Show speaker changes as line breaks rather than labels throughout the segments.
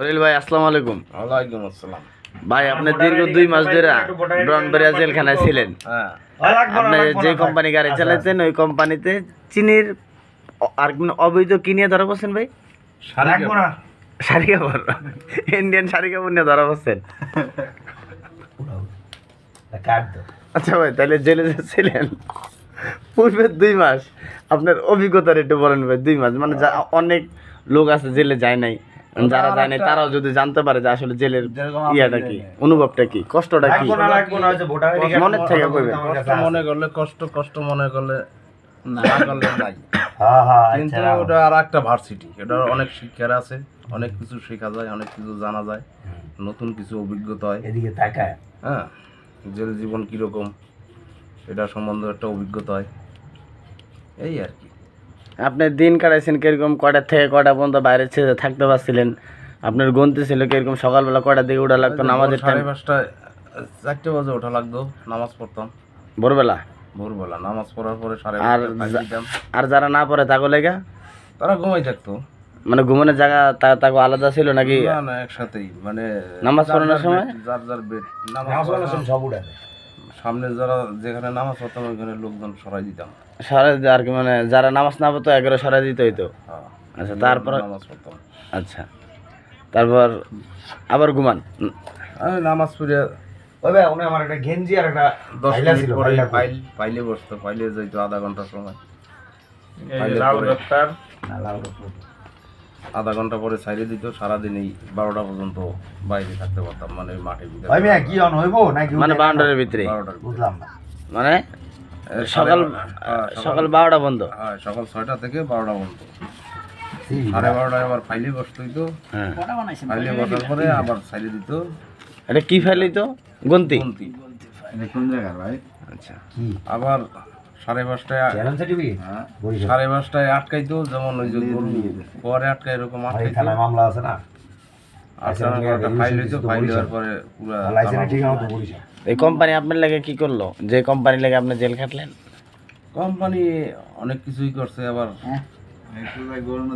সরিল ভাই আসসালামু আলাইকুম।
ওয়ালাইকুম আসসালাম।
ভাই আপনি দীর্ঘ 2 মাস ধরে ব্রাউনবাড়িয়া জেলখানায় ছিলেন।
হ্যাঁ,
আপনি যে কোম্পানি গাড়ি চালাতেন ওই কোম্পানিতে চিনির আর অবৈধ কিনে ধরা পড়ছেন ভাই? শাড়ি কাপড়, ইন্ডিয়ান শাড়ি কাপড় নিয়ে ধরা পড়ছেন। আচ্ছা ভাই, তাহলে জেলে যে ছিলেন পূর্বে 2 মাস আপনার অভিজ্ঞতার একটু বলেন ভাই। 2 মাস মানে অনেক লোক আছে জেলে যায় নাই, যারা যায় নাই তারাও যদি জানতে পারে যে আসলে জেলের ইয়াটা কি, অনুভবটা কি, কষ্টটা কি, মনের থেকে কইবেন।
কষ্ট মনে করলে কষ্ট মনে করলে না করলে নাই। কিন্তু ওটা আর একটা ভার্সিটি, এটা অনেক শিক্ষার আছে, অনেক কিছু শেখা যায়, অনেক কিছু জানা যায়, নতুন কিছু অভিজ্ঞতা হয়।
এদিকে তাকায়।
হ্যাঁ, জেল জীবন কীরকম এটা সম্বন্ধে একটা অভিজ্ঞতা হয়, এই আর কি।
আপনি দিন কাটাইছেন কিরকম, কয়টা থেকে কয়টা পর্যন্ত বাইরে থাকতে পারছিলেন? আপনার গন্তি ছিল কিরকম, সকালবেলা কয়টা দিকে উঠা লাগতো নামাজের টাইম?
5:30 4 বাজে ওঠা লাগতো, নামাজ পড়তাম
ভোরবেলা।
ভোরবেলা নামাজ পড়ার পরে
আর যারা না পড়ে তাকে লেগা
তারা ঘুমাই থাকতো।
মানে ঘুমানোর জায়গা তাকে আলাদা ছিল নাকি?
না, একসাথেই, মানে
নামাজ পড়ানোর সময়
যার বেড,
নামাজ পড়ানোর সময় সব উঠে
সামনে যারা যেখানে নামাজ পড়তাম ওইখানে লোকজন সরাই দিতাম।
সরাই আর কি, মানে যারা নামাজ না পড়তো এগারো সরাই দিত হইতো।
হ্যাঁ,
আচ্ছা, তারপর
নামাজ পড়তাম।
আচ্ছা, তারপর আবার ঘুমান?
আমি নামাজ পড়ে
ওই ভাই উনি আমার একটা গেঞ্জি আর একটা
10
ফাইলা
মিনিট
ছিল,
পরে
ফাইলা
পাইলে বসতো, পাইলে যাইতো আধা ঘন্টার সময়। আধা ঘন্টা পরে ছাইড়ে দিত। সারাদিন এই 12টা পর্যন্ত বাইরে থাকতে পারতাম, মানে ওই মাঠের ভিতরে।
ভাই মিয়া কি অন হইবো নাকি
মানে বাউন্ডারির ভিতরে?
12টার
বুঝলাম না।
মানে সকাল 12টা বন্ধ?
হ্যাঁ, সকাল 6টা থেকে 12টা পর্যন্ত। 12:30 আবার ফাইলে বসতো তো।
হ্যাঁ,
ফাইলে বসার পরে আবার ছাইড়ে দিত।
এটা কি ফাইল তো? গন্তি?
কোন জায়গায় ভাই?
আচ্ছা,
কি
আবার 5:30টায়
চ্যানেল সার্টিফিকেট
হ্যাঁ,
বরিশাল
5:30টায় আটকাইতো, যেমন ওই যে গরু পরে আটকায় এরকম
এই
আটকাইতো।
থানায় মামলা আছে না,
ফাইল হইতো, ফাইল দেওয়ার পরে পুরা
লাইসেন্স ঠিক আছে বরিশাল।
এই কোম্পানি আপনার লাগে কি করলো, যে কোম্পানি লাগে আপনি জেল খাটলেন?
কোম্পানি অনেক কিছুই করছে। আবার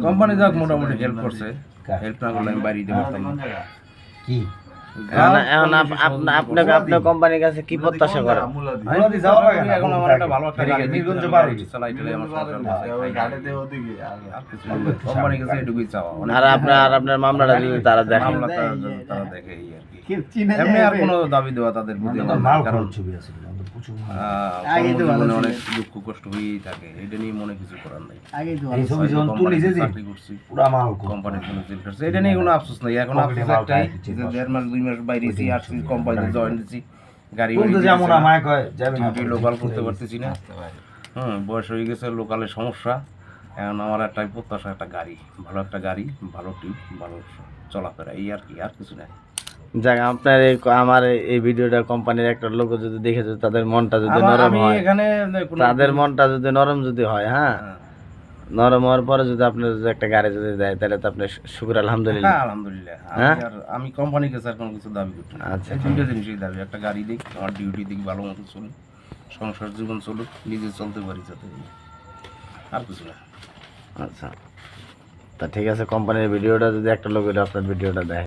কোম্পানি যাক মোটামুটি হেল্প করছে, হেল্প না করলে আমি বাইরে দিতে পারতাম না।
কি
এখন আপনার কোম্পানির কাছে কি প্রত্যাশা করেন?
মুলাদি যাওয়া লাগে না,
এখন আমার একটা ভালো একটা গাড়ি
নির্গঞ্জ পার হইছে।
চালাই টালাই আমার সংসার বাঁচে। আর কিছু না। কোম্পানির কাছে এটুকুই চাওয়া।
আর আপনার মামলাটা যদি তারা দেখে?
মামলা তারা দেখে, এই আর কি। এমনি আর কোনো দাবি দেওয়া তাদের প্রতি আমার
মাল
নাই, কারণ
খরচ ছবি আছে কিন্তু প্রচুর
কর্মজীবনে অনেক দুঃখ কষ্ট হয়েই থাকে, এটা নিয়ে মনে কিছু করার নাই।
এই ছবি যখন তুলি যে
চাকরি করছি,
পুরা মাল
কোম্পানির জন্য জেল করছে, এটা নিয়ে কোনো আফসোস নাই। এখন আফসোস একটাই যে 1.5 মাস 2 মাস বাইরে এসে আসছি, কোম্পানিতে জয়েন দিচ্ছি, গাড়ি
কিন্তু যেমন আমায় কয় যাবে না
লোকাল করতে পারতেছি না। বয়স হয়ে গেছে, লোকালের সমস্যা। এখন আমার একটাই প্রত্যাশা, একটা গাড়ি, ভালো একটা গাড়ি, ভালো টিপ, ভালো চলাফেরা, এই আর কি, আর কিছু নাই।
যাক, আপনার আমার এই ভিডিওটা কোম্পানির একটা লোক যদি দেখে, যদি তাদের মনটা যদি নরম হয়,
এখানে
তাদের মনটা যদি নরম যদি হয়, হ্যাঁ, নরম হওয়ার পরে যদি আপনার যদি একটা গাড়ি যদি দেয়, তাহলে তো আপনি শুকর আলহামদুলিল্লাহ।
হ্যাঁ, আলহামদুলিল্লাহ। আমি কোম্পানির কাছে আর কোনো কিছু দাবি করছি না।
আচ্ছা,
এই দুইটা জিনিসই দাবি, একটা গাড়ি দিক, আমার ডিউটি দিক ভালো মতো চলুক, সংসার জীবন চলুক, নিজে চলতে পারি যাতে, আর কিছু না।
আচ্ছা, তা ঠিক আছে, কোম্পানির ভিডিওটা যদি একটা লোক আপনার ভিডিওটা দেয়।